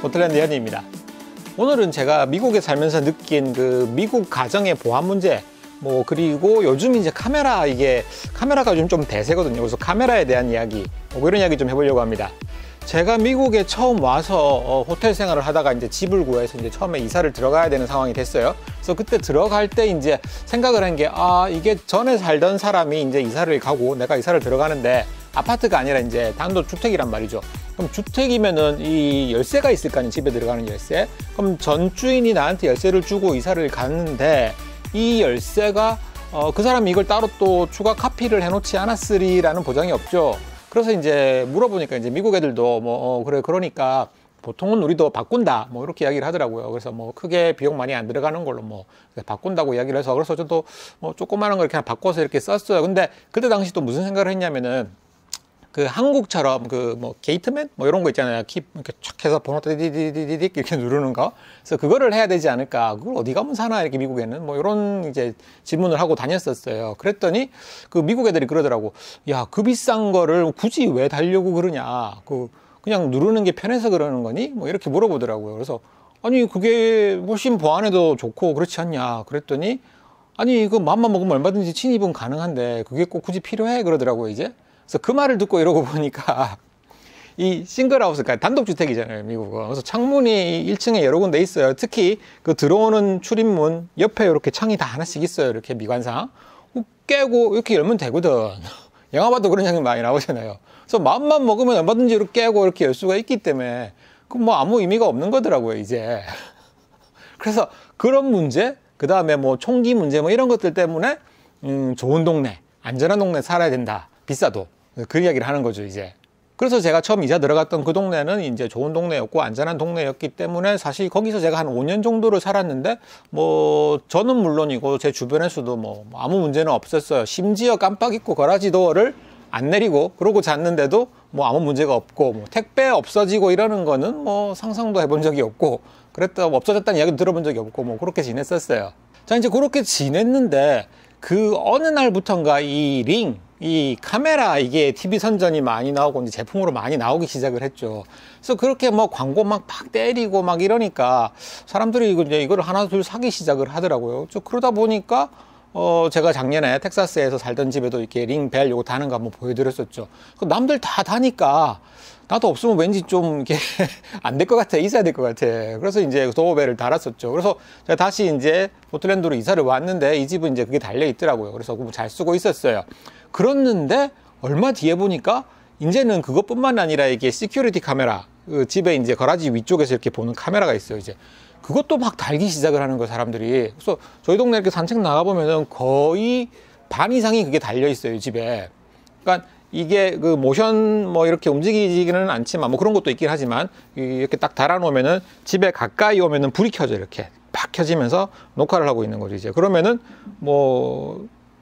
포틀랜드 현이입니다. 오늘은 제가 미국에 살면서 느낀 그 미국 가정의 보안 문제, 그리고 요즘 이제 카메라가 요즘 좀 대세거든요. 그래서 카메라에 대한 이야기, 이런 이야기 좀 해보려고 합니다. 제가 미국에 처음 와서 호텔 생활을 하다가 이제 집을 구해서 이제 처음에 이사를 들어가야 되는 상황이 됐어요. 그래서 그때 들어갈 때 이제 생각을 한 게, 이게 전에 살던 사람이 이제 이사를 가고 내가 이사를 들어가는데 아파트가 아니라 이제 단독주택이란 말이죠. 그럼 주택이면은 이 열쇠가 있을 거 아니에요. 집에 들어가는 열쇠. 그럼 전 주인이 나한테 열쇠를 주고 이사를 갔는데 이 열쇠가 그 사람이 이걸 따로 또 추가 카피를 해놓지 않았으리라는 보장이 없죠. 그래서 이제 물어보니까 이제 미국 애들도 그러니까 보통은 우리도 바꾼다 이렇게 이야기를 하더라고요. 그래서 크게 비용 많이 안 들어가는 걸로 바꾼다고 이야기를 해서, 그래서 저도 조그마한 걸 이렇게 바꿔서 이렇게 썼어요. 근데 그때 당시 또 무슨 생각을 했냐면은 그 한국처럼 게이트맨 이런 거 있잖아요. 키 이렇게 촥 해서 번호 디디디디디 이렇게 누르는 거. 그래서 그거를 해야 되지 않을까. 그걸 어디 가면 사나 이렇게 미국에는 이런 이제 질문을 하고 다녔었어요. 그랬더니 그 미국 애들이 그러더라고. 야, 그 비싼 거를 굳이 왜 달려고 그러냐. 그냥 누르는 게 편해서 그러는 거니? 이렇게 물어보더라고요. 그래서 아니 그게 훨씬 보안에도 좋고 그렇지 않냐. 그랬더니 아니 그 맘만 먹으면 얼마든지 침입은 가능한데 그게 꼭 굳이 필요해 그러더라고요 이제. 그래서 그 말을 듣고 이러고 보니까 이 싱글하우스, 그러니까 단독주택이잖아요, 미국은. 그래서 창문이 1층에 여러 군데 있어요. 특히 그 들어오는 출입문 옆에 이렇게 창이 다 하나씩 있어요. 이렇게 미관상. 깨고 이렇게 열면 되거든. 영화 봐도 그런 장면 많이 나오잖아요. 그래서 마음만 먹으면 얼마든지 이렇게 깨고 이렇게 열 수가 있기 때문에 그 아무 의미가 없는 거더라고요, 이제. 그래서 그런 문제, 그 다음에 총기 문제 이런 것들 때문에 좋은 동네, 안전한 동네 살아야 된다. 비싸도. 그 이야기를 하는 거죠, 이제. 그래서 제가 처음 이사 들어갔던 그 동네는 이제 좋은 동네였고 안전한 동네였기 때문에 사실 거기서 제가 한 5년 정도를 살았는데 저는 물론이고 제 주변에서도 아무 문제는 없었어요. 심지어 깜빡 잊고 거라지 도어를 안 내리고 그러고 잤는데도 아무 문제가 없고 택배 없어지고 이러는 거는 상상도 해본 적이 없고 그랬다 없어졌다는 이야기도 들어본 적이 없고 그렇게 지냈었어요. 자, 이제 그렇게 지냈는데 그 어느 날부턴가 이 카메라, 이게 TV 선전이 많이 나오고 이제 제품으로 많이 나오기 시작을 했죠. 그래서 그렇게 광고 막 때리고 이러니까 사람들이 이걸 하나 둘 사기 시작을 하더라고요. 그러다 보니까 제가 작년에 텍사스에서 살던 집에도 이렇게 링벨 요거 다는 거 한번 보여드렸었죠. 남들 다 다니까 나도 없으면 왠지 좀 이렇게 안 될 것 같아. 있어야 될 것 같아. 그래서 이제 도어벨을 달았었죠. 그래서 제가 다시 이제 포틀랜드로 이사를 왔는데 이 집은 이제 그게 달려 있더라고요. 그래서 잘 쓰고 있었어요. 그랬는데 얼마 뒤에 보니까 이제는 그것뿐만 아니라 이게 시큐리티 카메라, 그 집에 이제 거라지 위쪽에서 이렇게 보는 카메라가 있어요. 이제 그것도 달기 시작을 하는 거예요, 사람들이. 그래서 저희 동네 이렇게 산책 나가보면은 거의 반 이상이 그게 달려 있어요, 집에. 그러니까 이게 그 모션 이렇게 움직이지는 않지만 그런 것도 있긴 하지만 이렇게 딱 달아놓으면은 집에 가까이 오면은 불이 켜져 이렇게 팍 켜지면서 녹화를 하고 있는 거죠. 이제 그러면은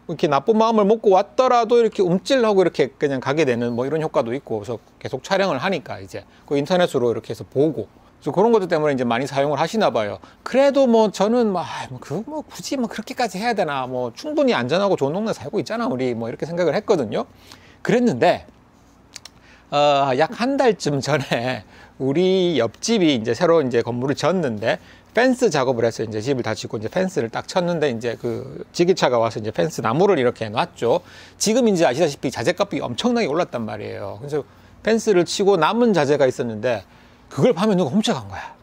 이렇게 나쁜 마음을 먹고 왔더라도 이렇게 움찔하고 이렇게 그냥 가게 되는 이런 효과도 있고, 그래서 계속 촬영을 하니까 이제 그 인터넷으로 이렇게 해서 보고, 그래서 그런 것들 때문에 이제 많이 사용을 하시나 봐요. 그래도 저는 굳이 그렇게까지 해야 되나, 충분히 안전하고 좋은 동네 살고 있잖아 우리, 이렇게 생각을 했거든요. 그랬는데 약 한 달쯤 전에 우리 옆집이 이제 새로 이제 건물을 지었는데 펜스 작업을 해서 이제 집을 다 짓고 이제 펜스를 딱 쳤는데 이제 그 지게차가 와서 이제 펜스 나무를 이렇게 놨죠. 지금 이제 아시다시피 자재값이 엄청나게 올랐단 말이에요. 그래서 펜스를 치고 남은 자재가 있었는데 그걸 밤에 누가 훔쳐간 거야.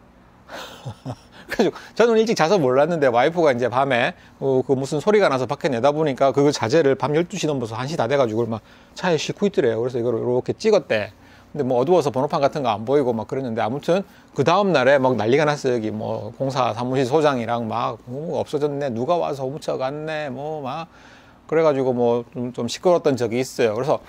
그래서 저는 일찍 자서 몰랐는데 와이프가 이제 밤에 그 무슨 소리가 나서 밖에 내다보니까 그 자재를 밤 12시 넘어서 1시 다 돼가지고 막 차에 싣고 있더래요. 그래서 이걸 이렇게 찍었대. 근데 어두워서 번호판 같은 거 안 보이고 그랬는데, 아무튼 그 다음 날에 난리가 났어요. 여기 공사 사무실 소장이랑 없어졌네, 누가 와서 훔쳐갔네, 그래가지고 좀 시끄러웠던 적이 있어요. 그래서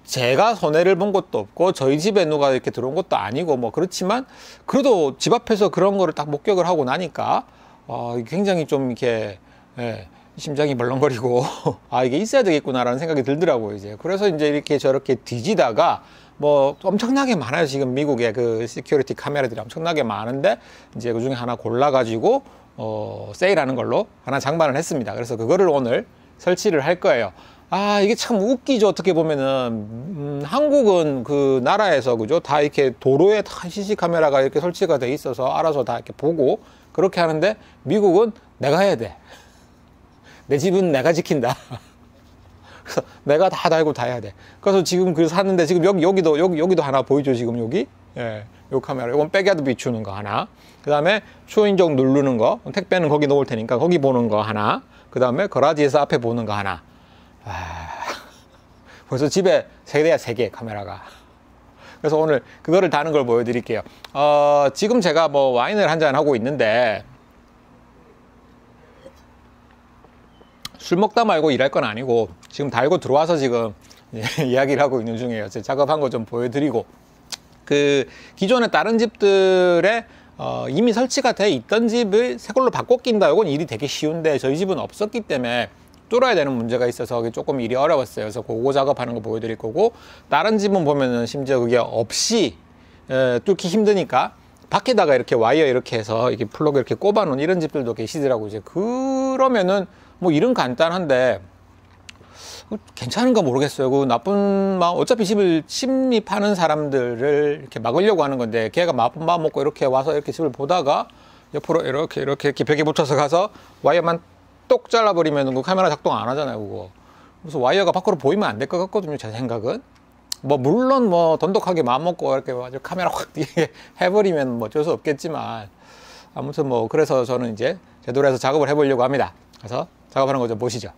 제가 손해를 본 것도 없고 저희 집에 누가 이렇게 들어온 것도 아니고 그렇지만 그래도 집 앞에서 그런 거를 딱 목격을 하고 나니까 굉장히 좀 이렇게 심장이 벌렁거리고 이게 있어야 되겠구나라는 생각이 들더라고요. 이제 그래서 이제 이렇게 저렇게 뒤지다가 엄청나게 많아요. 지금 미국에 그 시큐리티 카메라들이 엄청나게 많은데 이제 그 중에 하나 골라가지고 세일하는 걸로 하나 장만을 했습니다. 그래서 그거를 오늘 설치를 할 거예요. 이게 참 웃기죠. 어떻게 보면은 한국은 그 나라에서 그죠, 다 이렇게 도로에 다 CC 카메라가 이렇게 설치가 돼 있어서 알아서 다 이렇게 보고 그렇게 하는데, 미국은 내가 해야 돼. 내 집은 내가 지킨다. 그래서 내가 다 달고 다 해야 돼. 그래서 지금 그 샀는데, 지금 여기도 하나 보이죠, 지금 여기? 예, 요 카메라. 이건 백야드 비추는 거 하나. 그 다음에 초인종 누르는 거, 택배는 거기 놓을 테니까 거기 보는 거 하나. 그 다음에 거라지에서 앞에 보는 거 하나. 벌써 집에 세 개 카메라가. 그래서 오늘 그거를 다는 걸 보여드릴게요. 지금 제가 뭐 와인을 한잔 하고 있는데, 술 먹다 말고 일할 건 아니고 지금 달고 들어와서 지금 이야기를 하고 있는 중이에요. 제가 작업한 거 좀 보여드리고, 그 기존의 다른 집들에 이미 설치가 돼 있던 집을 새 걸로 바꿔 낀다, 이건 일이 되게 쉬운데 저희 집은 없었기 때문에 뚫어야 되는 문제가 있어서 조금 일이 어려웠어요. 그래서 그거 작업하는 거 보여드릴 거고, 다른 집은 보면은 심지어 그게 없이 뚫기 힘드니까 밖에다가 이렇게 와이어 이렇게 해서 이렇게 플러그 이렇게 꼽아 놓은 이런 집들도 계시더라고요. 이제 그러면은 뭐 일은 간단한데 괜찮은가 모르겠어요. 그 나쁜 마음, 어차피 집을 침입하는 사람들을 이렇게 막으려고 하는 건데, 걔가 나쁜 마음 먹고 이렇게 와서 이렇게 집을 보다가 옆으로 이렇게 벽에 붙여서 가서 와이어만 똑 잘라버리면 그 카메라 작동 안 하잖아요, 그거. 그래서 와이어가 밖으로 보이면 안 될 것 같거든요, 제 생각은. 뭐 물론 뭐 돈독하게 마음 먹고 이렇게 카메라 확 해버리면 뭐 어쩔 수 없겠지만, 아무튼 뭐 그래서 저는 이제 제대로 해서 작업을 해보려고 합니다. 그래서 작업하는 거 좀 보시죠.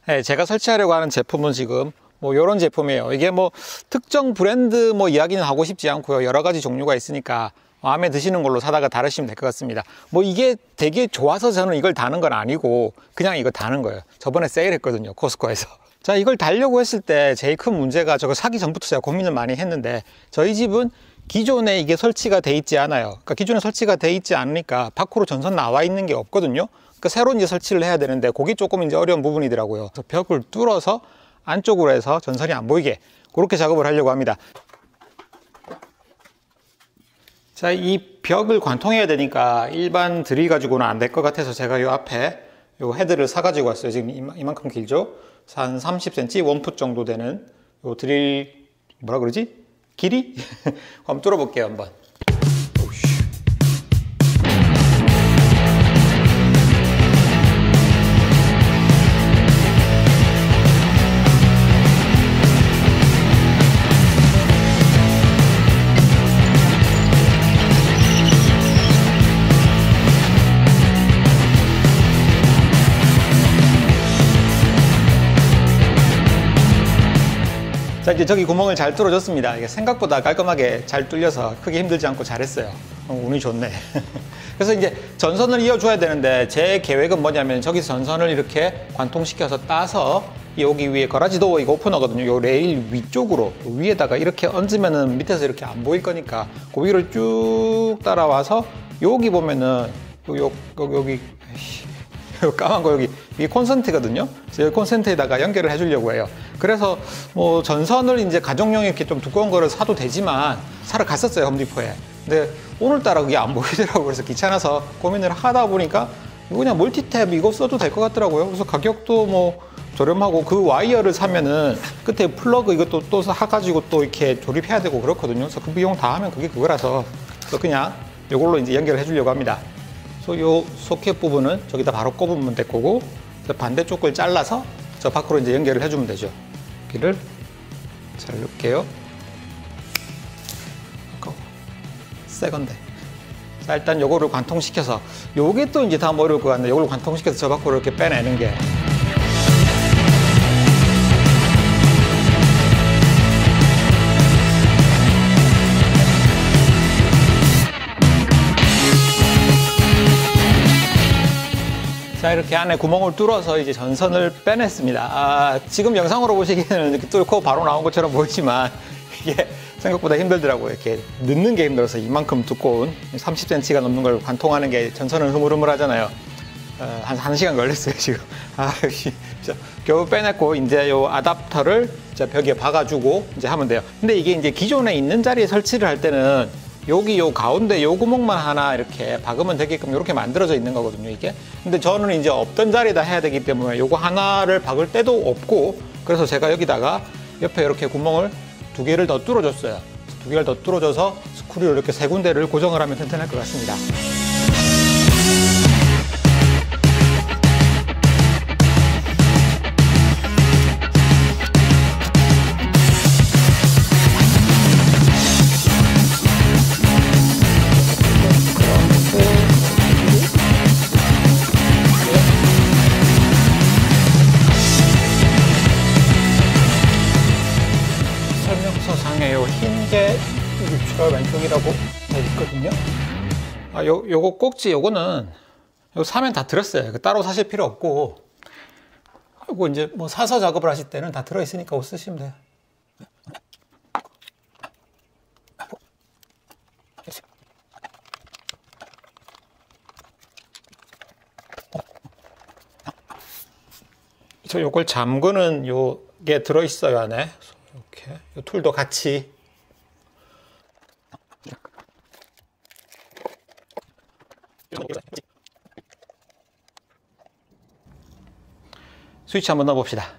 네, 제가 설치하려고 하는 제품은 지금 뭐 이런 제품이에요. 이게 뭐 특정 브랜드 뭐 이야기는 하고 싶지 않고요. 여러 가지 종류가 있으니까 마음에 드시는 걸로 사다가 다루시면 될 것 같습니다. 뭐 이게 되게 좋아서 저는 이걸 다는 건 아니고 그냥 이거 다는 거예요. 저번에 세일했거든요, 코스코에서. 자, 이걸 달려고 했을 때 제일 큰 문제가, 저거 사기 전부터 제가 고민을 많이 했는데, 저희 집은 기존에 이게 설치가 돼 있지 않아요. 그러니까 기존에 설치가 돼 있지 않으니까 밖으로 전선 나와 있는 게 없거든요. 그러니까 새로 이제 설치를 해야 되는데 그게 조금 이제 어려운 부분이더라고요. 그래서 벽을 뚫어서 안쪽으로 해서 전선이 안 보이게 그렇게 작업을 하려고 합니다. 자, 이 벽을 관통해야 되니까 일반 드릴 가지고는 안 될 것 같아서 제가 이 앞에 요 헤드를 사 가지고 왔어요. 지금 이만큼 길죠? 한 30cm, 원풋 정도 되는 요 드릴, 뭐라 그러지? 길이? 한번 뚫어볼게요, 한번. 자, 이제 저기 구멍을 잘 뚫어줬습니다. 이게 생각보다 깔끔하게 잘 뚫려서 크게 힘들지 않고 잘했어요. 운이 좋네. 그래서 이제 전선을 이어줘야 되는데, 제 계획은 뭐냐면 저기서 전선을 이렇게 관통시켜서 따서 여기 위에 거라지 도어 이거 오프너거든요. 요 레일 위쪽으로 위에다가 이렇게 얹으면은 밑에서 이렇게 안 보일 거니까 그 위를 쭉 따라와서 여기 보면은 여기 까만 거 여기 이게 콘센트거든요. 그래서 여기 콘센트에다가 연결을 해주려고 해요. 그래서 뭐 전선을 이제 가정용 이렇게 좀 두꺼운 거를 사도 되지만 사러 갔었어요, 홈디포에. 근데 오늘따라 그게 안 보이더라고요. 그래서 귀찮아서 고민을 하다 보니까 이거 그냥 멀티탭 이거 써도 될 것 같더라고요. 그래서 가격도 뭐 저렴하고, 그 와이어를 사면은 끝에 플러그 이것도 또 사가지고 또 이렇게 조립해야 되고 그렇거든요. 그래서 그 비용 다 하면 그게 그거라서, 그래서 그냥 이걸로 이제 연결을 해주려고 합니다. 그래서 요 소켓 부분은 저기다 바로 꼽으면 될 거고, 반대쪽을 잘라서 저 밖으로 이제 연결을 해주면 되죠. 여기를 잘 넣을게요. 새 건데. 자, 일단 요거를 관통시켜서, 요게 또 이제 다음 어려울 것 같네. 요걸 관통시켜서 저 밖으로 이렇게 빼내는 게. 자, 이렇게 안에 구멍을 뚫어서 이제 전선을 빼냈습니다. 지금 영상으로 보시기에는 이렇게 뚫고 바로 나온 것처럼 보이지만 이게 생각보다 힘들더라고요. 이렇게 넣는 게 힘들어서 이만큼 두꺼운 30cm가 넘는 걸 관통하는 게, 전선은 흐물흐물 하잖아요. 한 1시간 걸렸어요, 지금. 겨우 빼냈고, 이제 요 아답터를 벽에 박아주고 이제 하면 돼요. 근데 이게 이제 기존에 있는 자리에 설치를 할 때는 여기 요 가운데 요 구멍만 하나 이렇게 박으면 되게끔 이렇게 만들어져 있는 거거든요, 이게. 근데 저는 이제 없던 자리에다 해야 되기 때문에 요거 하나를 박을 때도 없고, 그래서 제가 여기다가 옆에 이렇게 구멍을 2개를 더 뚫어줬어요. 2개를 더 뚫어줘서 스크류를 이렇게 3군데를 고정을 하면 튼튼할 것 같습니다. 설명서상에 흰게 유출할 왼쪽이라고 되어 있거든요. 요거 꼭지 요거는 요거 사면 다 들었어요. 따로 사실 필요 없고, 요거 이제 뭐 사서 작업을 하실 때는 다 들어있으니까 옷 쓰시면 돼요. 저 요걸 잠그는 요게 들어있어요, 안에. 이렇게 요 툴도 같이. 스위치 한번 넣어봅시다.